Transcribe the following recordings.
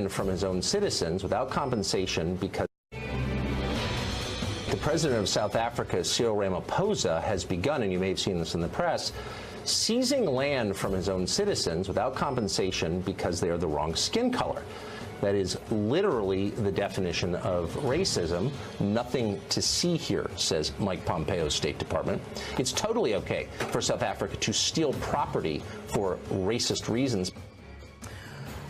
land from his own citizens without compensation because the president of South Africa, Cyril Ramaphosa, has begun, and you may have seen this in the press, seizing land from his own citizens without compensation because they are the wrong skin color. That is literally the definition of racism. Nothing to see here, says Mike Pompeo's State Department. It's totally okay for South Africa to steal property for racist reasons.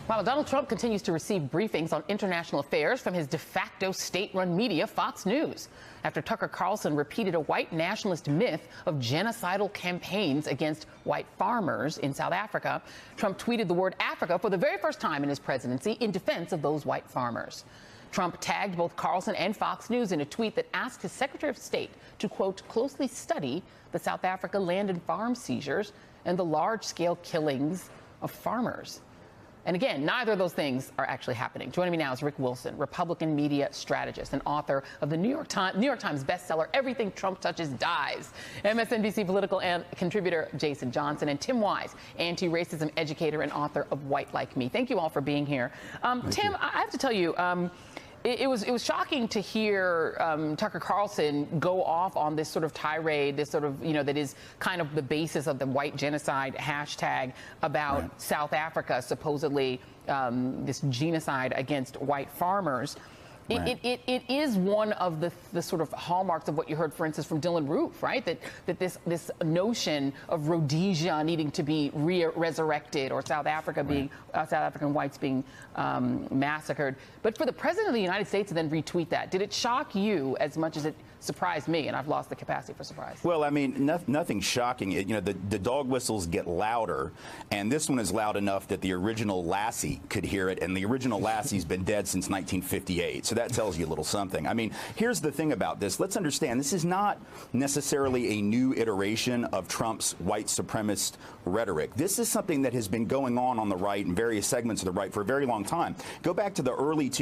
While Donald Trump continues to receive briefings on international affairs from his de facto state-run media, Fox News, after Tucker Carlson repeated a white nationalist myth of genocidal campaigns against white farmers in South Africa, Trump tweeted the word Africa for the very first time in his presidency in defense of those white farmers. Trump tagged both Carlson and Fox News in a tweet that asked his Secretary of State to, quote, closely study the South Africa land and farm seizures and the large-scale killings of farmers. And again, neither of those things are actually happening. Joining me now is Rick Wilson, Republican media strategist and author of the New York Times bestseller, Everything Trump Touches Dies, MSNBC political and contributor Jason Johnson, and Tim Wise, anti-racism educator and author of White Like Me. Thank you all for being here. Tim, I have to tell you, it was shocking to hear Tucker Carlson go off on this sort of tirade, this sort of, that is kind of the basis of the white genocide hashtag about South Africa, supposedly this genocide against white farmers. It is one of the sort of hallmarks of what you heard, for instance, from Dylan Roof, right? That this notion of Rhodesia needing to be resurrected, or South Africa being South African whites being massacred. But for the president of the United States to then retweet that, did it shock you as much as it surprised me? And I've lost the capacity for surprise. Well, I mean, nothing shocking. The dog whistles get louder, and this one is loud enough that the original Lassie could hear it, and the original Lassie's been dead since 1958. So that tells you a little something. I mean, here's the thing about this. Let's understand, this is not necessarily a new iteration of Trump's white supremacist rhetoric. This is something that has been going on the right in various segments of the right for a very long time. Go back to the early the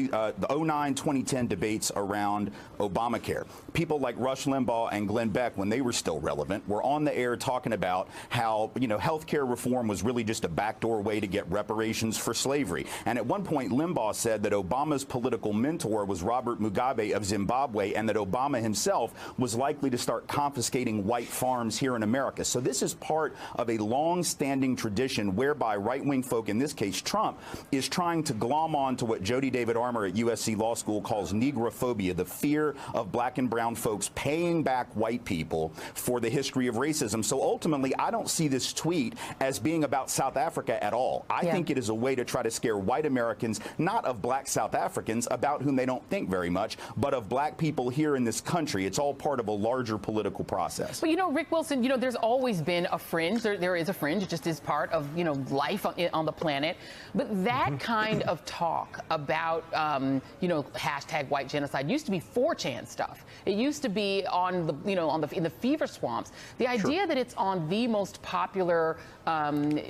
2009-2010 debates around Obamacare. People like Rush Limbaugh and Glenn Beck, when they were still relevant, were on the air talking about how, health care reform was really just a backdoor way to get reparations for slavery. And at one point, Limbaugh said that Obama's political mentor was Robert Mugabe of Zimbabwe, and that Obama himself was likely to start confiscating white farms here in America. So this is part of a long-standing tradition whereby right-wing folk, in this case Trump, is trying to glom on to what Jody David Armour at USC Law School calls negrophobia, the fear of black and brown folks paying back white people for the history of racism. So ultimately, I don't see this tweet as being about South Africa at all. I think it is a way to try to scare white Americans, not of black South Africans, about whom they don't think very much, but of black people here in this country. It's all part of a larger political process. But Rick Wilson, there's always been a fringe. There is a fringe. It just is part of, life on the planet. But that kind of talk about, hashtag white genocide used to be 4chan stuff. It used to be on the, in the fever swamps. The idea that it's on the most popular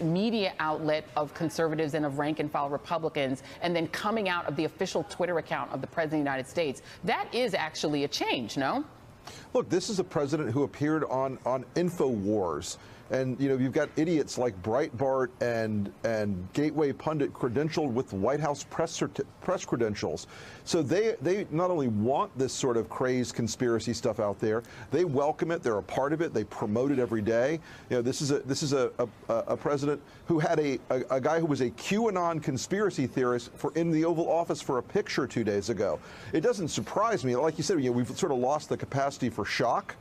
media outlet of conservatives and of rank and file Republicans, and then coming out of the official Twitter account of the President of the United States, that is actually a change, no? Look, this is a president who appeared on InfoWars. And, you've got idiots like Breitbart and Gateway Pundit credentialed with White House press credentials. So they not only want this sort of crazed conspiracy stuff out there, they welcome it. They're a part of it. They promote it every day. This is a president who had a guy who was a QAnon conspiracy theorist in the Oval Office for a picture 2 days ago. It doesn't surprise me. Like you said, we've sort of lost the capacity for shock.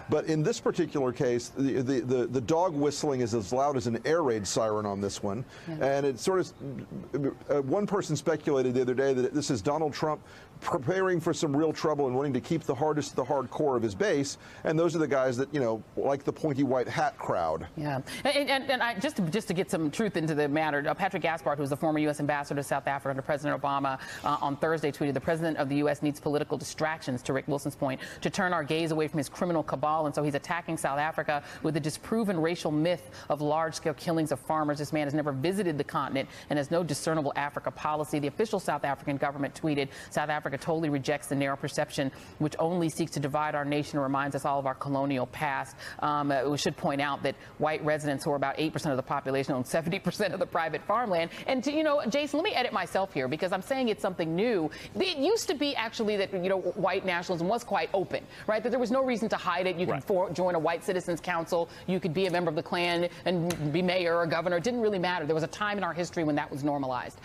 But in this particular case, the dog whistling is as loud as an air raid siren on this one. And it sort of, one person speculated the other day that this is Donald Trump preparing for some real trouble and wanting to keep the hardest the hardcore of his base. And those are the guys that, like the pointy white hat crowd. Yeah. And I, just to get some truth into the matter, Patrick Gaspard, who's the former U.S. ambassador to South Africa under President Obama, on Thursday tweeted, the president of the U.S. needs political distractions, to Rick Wilson's point, to turn our gaze away from his criminal cabal. And so he's attacking South Africa with the disproven racial myth of large-scale killings of farmers. This man has never visited the continent and has no discernible Africa policy. The official South African government tweeted, South Africa Africa totally rejects the narrow perception which only seeks to divide our nation and reminds us all of our colonial past. We should point out that white residents, who are about 8% of the population, own 70% of the private farmland. And, you know, Jason, let me edit myself here because I'm saying it's something new. It used to be actually that, you know, white nationalism was quite open, right? That there was no reason to hide it. You could join a white citizens council. You could be a member of the Klan and be mayor or governor. It didn't really matter. There was a time in our history when that was normalized.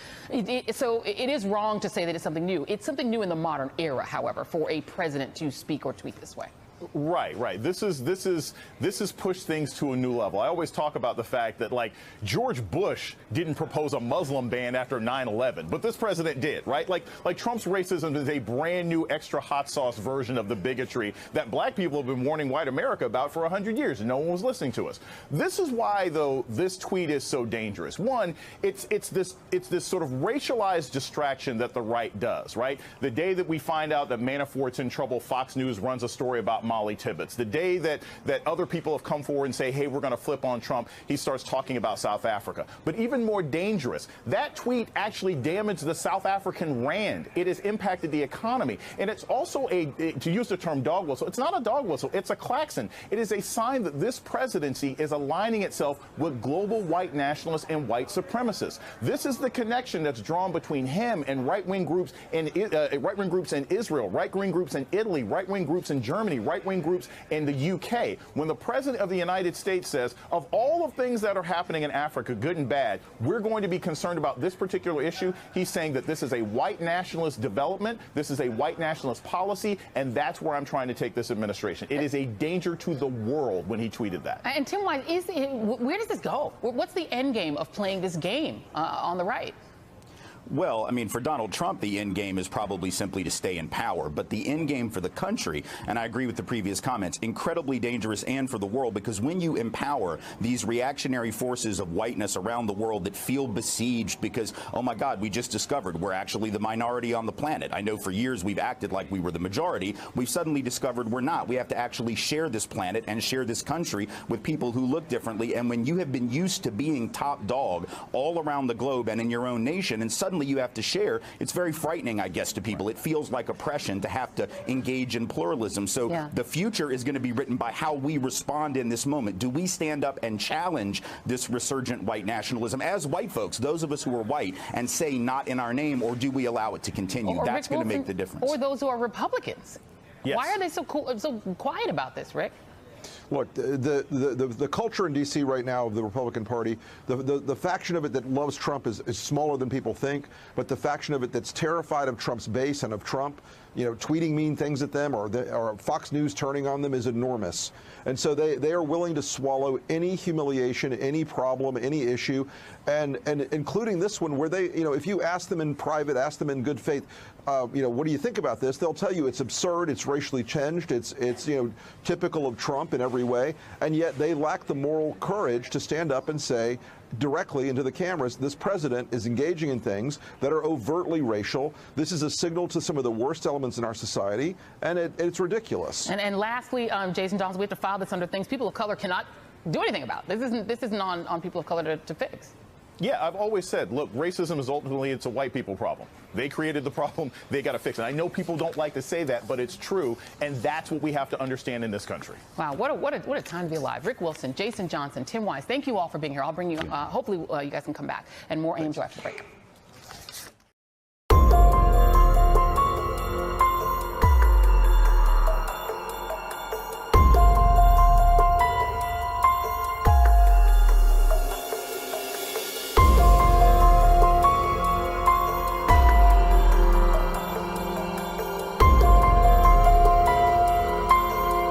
So it is wrong to say that it's something new. It's something new in the modern era, however, for a president to speak or tweet this way. Right. This has pushed things to a new level. I always talk about the fact that, like, George Bush didn't propose a Muslim ban after 9/11, but this president did, right? Like Trump's racism is a brand new extra hot sauce version of the bigotry that black people have been warning white America about for 100 years, and no one was listening to us. This is why, though, this tweet is so dangerous. One, it's this sort of racialized distraction that the right does, right? The day that we find out that Manafort's in trouble, Fox News runs a story about Molly Tibbetts. The day that other people have come forward and say, hey, we're going to flip on Trump, he starts talking about South Africa. But even more dangerous, that tweet actually damaged the South African rand. It has impacted the economy. And it's also to use the term dog whistle, it's not a dog whistle, it's a klaxon. It is a sign that this presidency is aligning itself with global white nationalists and white supremacists. This is the connection that's drawn between him and right-wing groups in Israel, right-wing groups in Italy, right-wing groups in Germany, right-wing groups in the UK. When the president of the United States says, of all the things that are happening in Africa, good and bad, we're going to be concerned about this particular issue, he's saying that this is a white nationalist development, this is a white nationalist policy, and that's where I'm trying to take this administration. It is a danger to the world when he tweeted that. And Tim Wise, where does this go? What's the end game of playing this game on the right? Well, I mean, for Donald Trump, the end game is probably simply to stay in power. But the end game for the country, and I agree with the previous comments, incredibly dangerous, and for the world, because when you empower these reactionary forces of whiteness around the world that feel besieged because, oh my God, we just discovered we're actually the minority on the planet. I know for years we've acted like we were the majority. We've suddenly discovered we're not. We have to actually share this planet and share this country with people who look differently. And when you have been used to being top dog all around the globe and in your own nation, and suddenly you have to share, it's very frightening, I guess, to people. It feels like oppression to have to engage in pluralism. So the future is going to be written by how we respond in this moment. Do we stand up and challenge this resurgent white nationalism as white folks, those of us who are white, and say not in our name, or do we allow it to continue? That's going to make the difference. Or those who are Republicans. Yes. Why are they so quiet about this, Rick? Look, the culture in D.C. right now of the Republican Party, the faction of it that loves Trump is smaller than people think, but the faction of it that's terrified of Trump's base and of Trump, you know, tweeting mean things at them, or Fox News turning on them, is enormous. And so they are willing to swallow any humiliation, any problem, any issue, and including this one, where they, you know, if you ask them in private, ask them in good faith, you know, what do you think about this? They'll tell you it's absurd, it's racially tinged, it's you know, typical of Trump in every way, and yet they lack the moral courage to stand up and say directly into the cameras, this president is engaging in things that are overtly racial. This is a signal to some of the worst elements in our society, and it's ridiculous. And lastly, Jason Johnson, we have to file this under things people of color cannot do anything about. This isn't on people of color to fix. Yeah, I've always said, look, racism is ultimately, it's a white people problem. They created the problem, they got to fix it. I know people don't like to say that, but it's true, and that's what we have to understand in this country. Wow, what a time to be alive. Rick Wilson, Jason Johnson, Tim Wise, thank you all for being here. I'll bring you, hopefully you guys can come back, and more AMJ after the break.